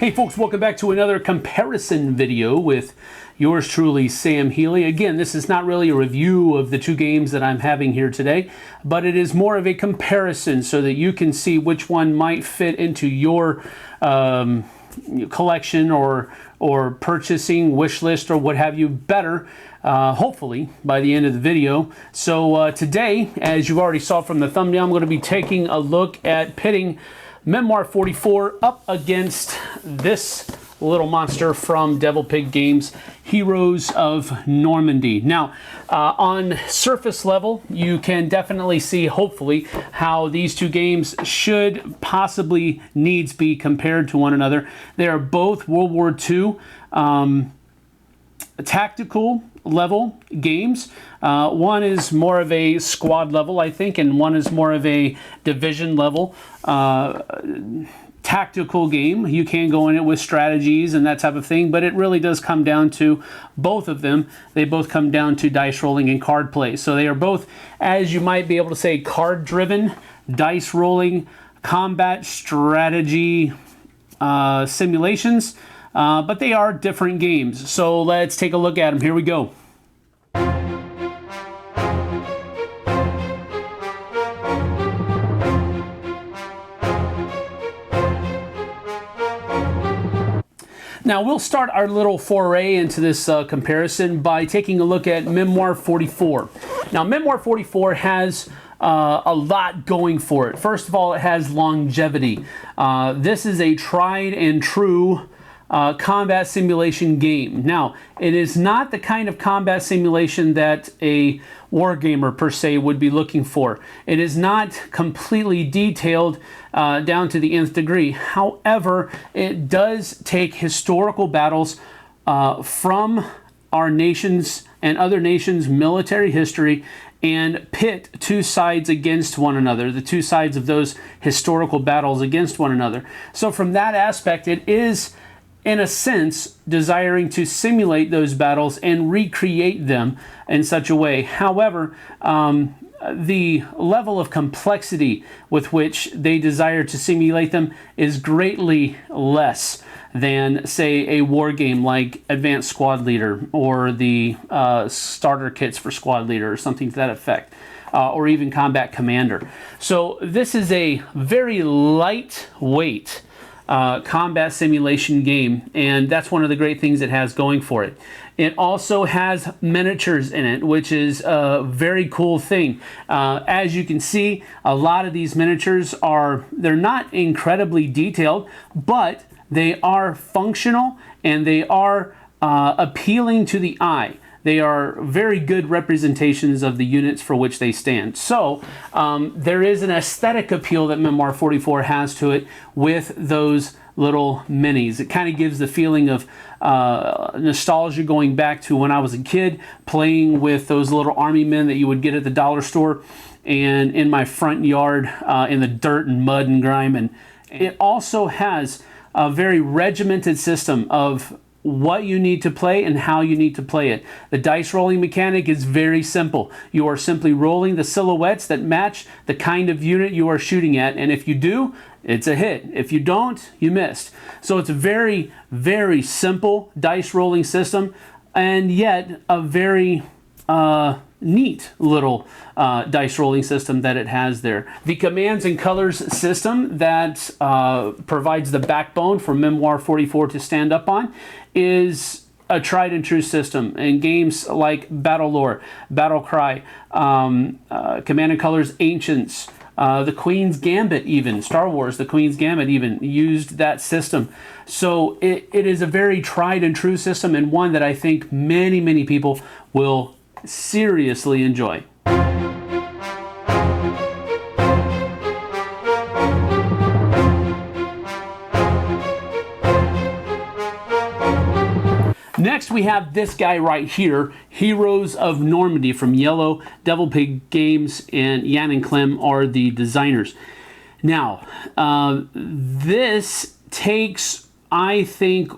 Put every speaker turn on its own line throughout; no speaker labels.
Hey folks, welcome back to another comparison video with yours truly, Sam Healey. Again, this is not really a review of the two games that I'm having here today, but it is more of a comparison so that you can see which one might fit into your collection or purchasing wish list or what have you better, hopefully by the end of the video. So today, as you already saw from the thumbnail, I'm going to be taking a look at pitting Memoir 44 up against this little monster from Devil Pig Games, Heroes of Normandy. Now, on surface level, you can definitely see, hopefully, how these two games should possibly needs be compared to one another. They are both World War II tactical level games. One is more of a squad level, I think, and one is more of a division level tactical game. You can go in it with strategies and that type of thing, but it really does come down to both of them. They both come down to dice rolling and card play. So they are both, as you might be able to say, card driven, dice rolling, combat strategy simulations. But they are different games. So let's take a look at them. Here we go. Now we'll start our little foray into this comparison by taking a look at Memoir 44. Now Memoir 44 has a lot going for it. First of all, it has longevity. This is a tried and true combat simulation game. Now, it is not the kind of combat simulation that a wargamer per se would be looking for. It is not completely detailed down to the nth degree. However, it does take historical battles from our nation's and other nations' military history and pit two sides against one another, the two sides of those historical battles against one another. So from that aspect, it is, in a sense, desiring to simulate those battles and recreate them in such a way. However, the level of complexity with which they desire to simulate them is greatly less than, say, a war game like Advanced Squad Leader or the starter kits for Squad Leader or something to that effect, or even Combat Commander. So this is a very lightweight combat simulation game, and that's one of the great things it has going for it. It also has miniatures in it, which is a very cool thing. As you can see, a lot of these miniatures they're not incredibly detailed, but they are functional and they are appealing to the eye. They are very good representations of the units for which they stand. So there is an aesthetic appeal that Memoir 44 has to it with those little minis. It kind of gives the feeling of nostalgia going back to when I was a kid playing with those little army men that you would get at the dollar store and in my front yard in the dirt and mud and grime. And it also has a very regimented system of what you need to play and how you need to play it. The dice rolling mechanic is very simple. You are simply rolling the silhouettes that match the kind of unit you are shooting at, and if you do, it's a hit. If you don't, you missed. So it's a very, very simple dice rolling system, and yet a very neat little dice rolling system that it has there. The commands and colors system that provides the backbone for Memoir 44 to stand up on is a tried and true system in games like Battle Lore, Battle Cry, Command and Colors Ancients, the Queen's Gambit even, Star Wars, the Queen's Gambit even used that system. So it is a very tried and true system, and one that I think many, many people will seriously enjoy. Next, we have this guy right here, Heroes of Normandy from IELLO, Devil Pig Games, and Jan and Clem are the designers. Now, this takes, I think,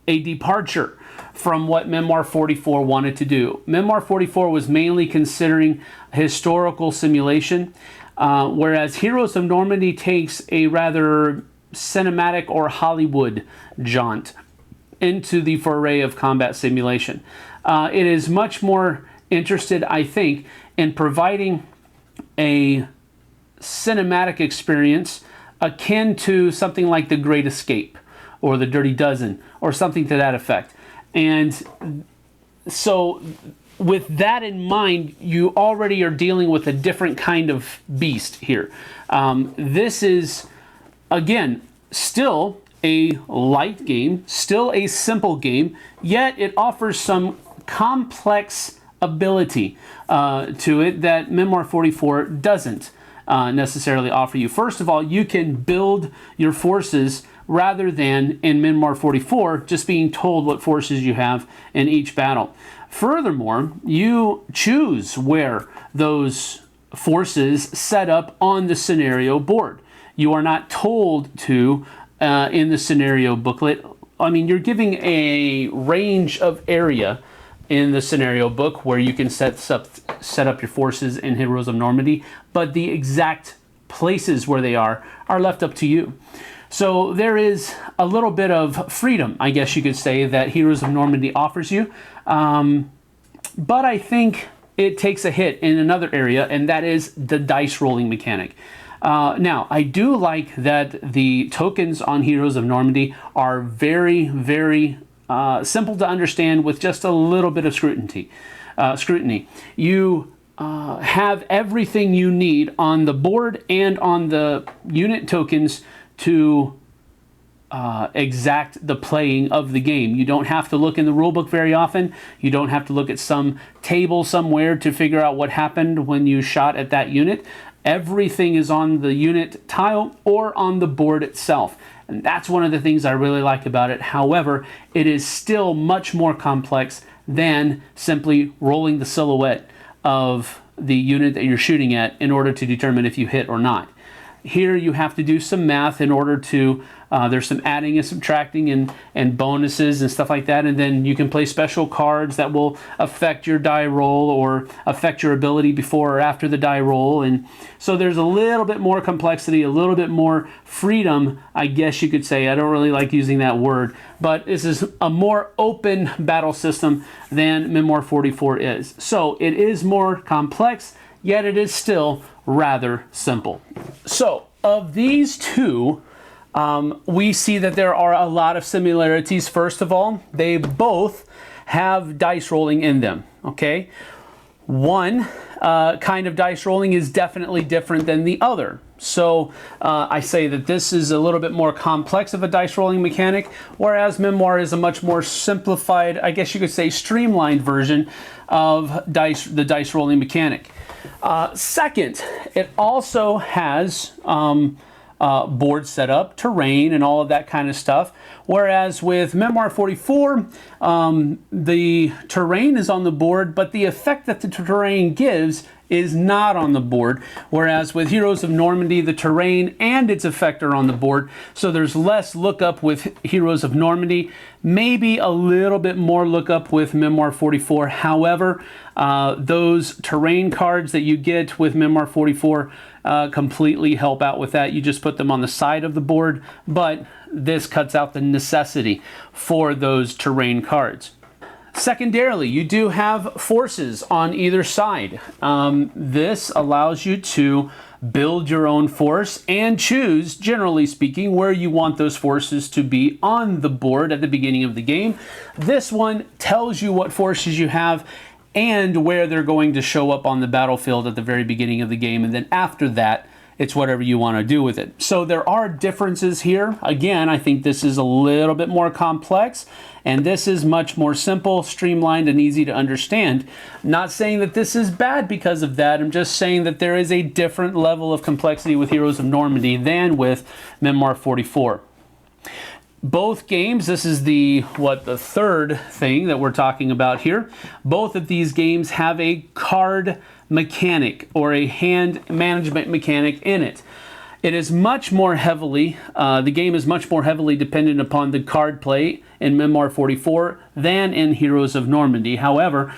a departure from what Memoir 44 wanted to do. Memoir 44 was mainly considering historical simulation, whereas Heroes of Normandy takes a rather cinematic or Hollywood jaunt into the foray of combat simulation. It is much more interested, I think, in providing a cinematic experience akin to something like The Great Escape or The Dirty Dozen or something to that effect. And so with that in mind, you already are dealing with a different kind of beast here. This is, again, still a light game, still a simple game, yet it offers some complex ability to it that Memoir 44 doesn't necessarily offer you. First of all, you can build your forces rather than in Memoir 44 just being told what forces you have in each battle. Furthermore, you choose where those forces set up on the scenario board. You are not told to in the scenario booklet. I mean, you're giving a range of area in the scenario book where you can set up your forces in Heroes of Normandy, but the exact places where they are left up to you. So there is a little bit of freedom, I guess you could say, that Heroes of Normandy offers you. But I think it takes a hit in another area, and that is the dice rolling mechanic. Now, I do like that the tokens on Heroes of Normandy are very, very simple to understand with just a little bit of scrutiny. You have everything you need on the board and on the unit tokens to exact the playing of the game. You don't have to look in the rulebook very often. You don't have to look at some table somewhere to figure out what happened when you shot at that unit. Everything is on the unit tile or on the board itself. And that's one of the things I really like about it. However, it is still much more complex than simply rolling the silhouette of the unit that you're shooting at in order to determine if you hit or not. Here you have to do some math in order to, there's some adding and subtracting and bonuses and stuff like that, and then you can play special cards that will affect your die roll or affect your ability before or after the die roll. And so there's a little bit more complexity, a little bit more freedom, I guess you could say. I don't really like using that word, but this is a more open battle system than Memoir 44 is. So it is more complex, yet it is still rather simple. So of these two, we see that there are a lot of similarities. First of all, they both have dice rolling in them, okay? One kind of dice rolling is definitely different than the other. So I say that this is a little bit more complex of a dice rolling mechanic, whereas Memoir is a much more simplified, I guess you could say streamlined version of the dice rolling mechanic. Second, it also has board setup, terrain, and all of that kind of stuff. Whereas with Memoir 44, the terrain is on the board, but the effect that the terrain gives is not on the board. Whereas with Heroes of Normandy, the terrain and its effect are on the board. So there's less lookup with Heroes of Normandy, maybe a little bit more lookup with Memoir 44. However, those terrain cards that you get with Memoir 44 completely help out with that. You just put them on the side of the board, but this cuts out the necessity for those terrain cards. Secondarily, you do have forces on either side. This allows you to build your own force and choose, generally speaking, where you want those forces to be on the board at the beginning of the game. This one tells you what forces you have and where they're going to show up on the battlefield at the very beginning of the game, and then after that, it's whatever you want to do with it. So there are differences here. Again, I think this is a little bit more complex, and this is much more simple, streamlined, and easy to understand. Not saying that this is bad because of that. I'm just saying that there is a different level of complexity with Heroes of Normandy than with Memoir 44. Both games, this is the third thing that we're talking about here. Both of these games have a card mechanic or a hand management mechanic in it. It is much more heavily, the game is much more heavily dependent upon the card play in Memoir 44 than in Heroes of Normandy. However,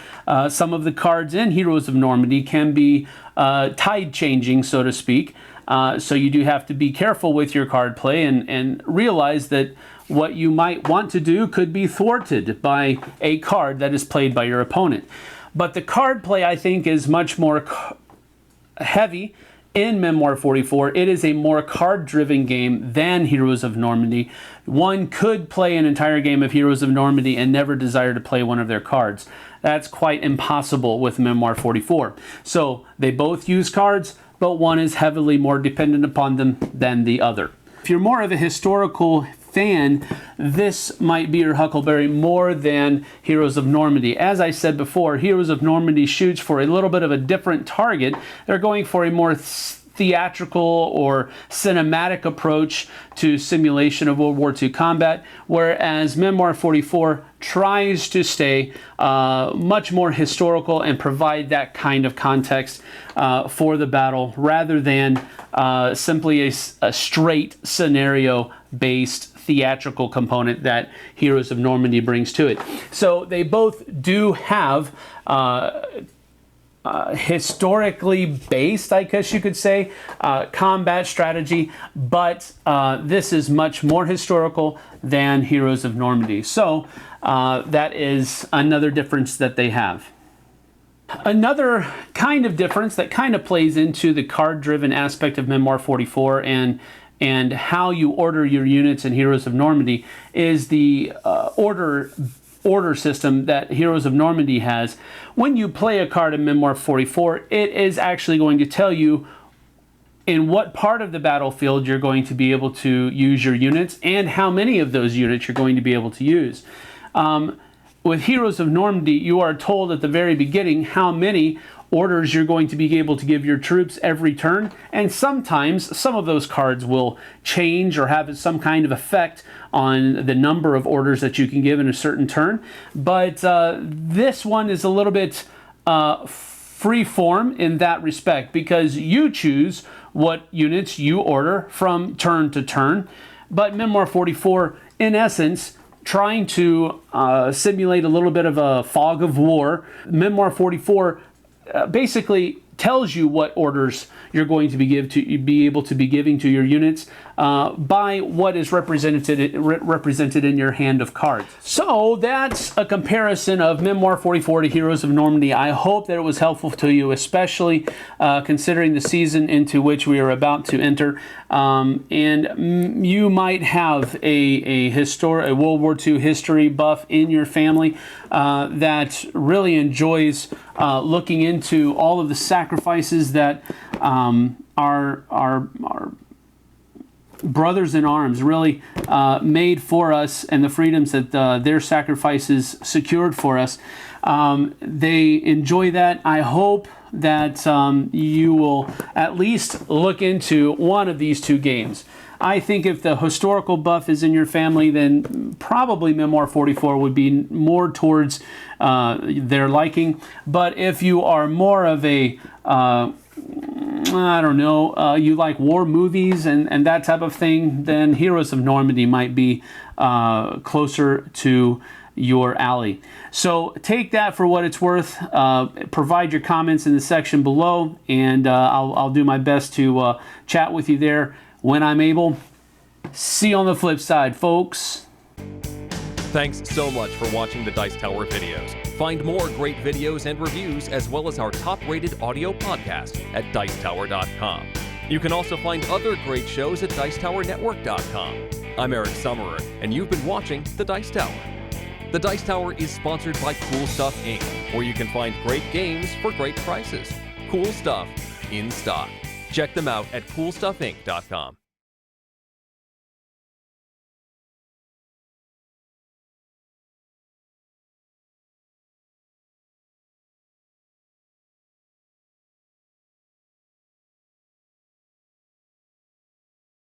some of the cards in Heroes of Normandy can be tide changing, so to speak. So you do have to be careful with your card play and realize that what you might want to do could be thwarted by a card that is played by your opponent. But the card play, I think, is much more heavy in Memoir 44. It is a more card-driven game than Heroes of Normandy. One could play an entire game of Heroes of Normandy and never desire to play one of their cards. That's quite impossible with Memoir 44. So they both use cards, but one is heavily more dependent upon them than the other. If you're more of a historical fan, this might be your huckleberry more than Heroes of Normandy. As I said before, Heroes of Normandy shoots for a little bit of a different target. They're going for a more theatrical or cinematic approach to simulation of World War II combat, whereas Memoir 44 tries to stay much more historical and provide that kind of context for the battle rather than simply a straight scenario-based theatrical component that Heroes of Normandy brings to it. So they both do have historically based, I guess you could say, combat strategy, but this is much more historical than Heroes of Normandy. So that is another difference that they have. Another kind of difference that kind of plays into the card-driven aspect of Memoir 44 and how you order your units in Heroes of Normandy is the order system that Heroes of Normandy has. When you play a card in Memoir 44, it is actually going to tell you in what part of the battlefield you're going to be able to use your units and how many of those units you're going to be able to use. With Heroes of Normandy, you are told at the very beginning how many orders you're going to be able to give your troops every turn, and sometimes some of those cards will change or have some kind of effect on the number of orders that you can give in a certain turn. But this one is a little bit free form in that respect because you choose what units you order from turn to turn. But Memoir 44, in essence, trying to simulate a little bit of a fog of war, Memoir 44 basically tells you what orders you're going to be able to be giving to your units by what is represented in your hand of cards. So that's a comparison of Memoir 44 to Heroes of Normandy. I hope that it was helpful to you, especially considering the season into which we are about to enter. And you might have a World War II history buff in your family that really enjoys looking into all of the sacrifices that our brothers in arms really made for us and the freedoms that their sacrifices secured for us. They enjoy that. I hope that you will at least look into one of these two games. I think if the historical buff is in your family, then probably Memoir 44 would be more towards their liking. But if you are more of a I don't know, you like war movies and that type of thing, then Heroes of Normandy might be closer to your alley. So take that for what it's worth. Provide your comments in the section below, and I'll do my best to chat with you there when I'm able. See you on the flip side, folks.
Thanks so much for watching the Dice Tower videos. Find more great videos and reviews, as well as our top-rated audio podcast at Dicetower.com. You can also find other great shows at DicetowerNetwork.com. I'm Eric Summerer, and you've been watching The Dice Tower. The Dice Tower is sponsored by Cool Stuff Inc., where you can find great games for great prices. Cool stuff in stock. Check them out at CoolStuffInc.com.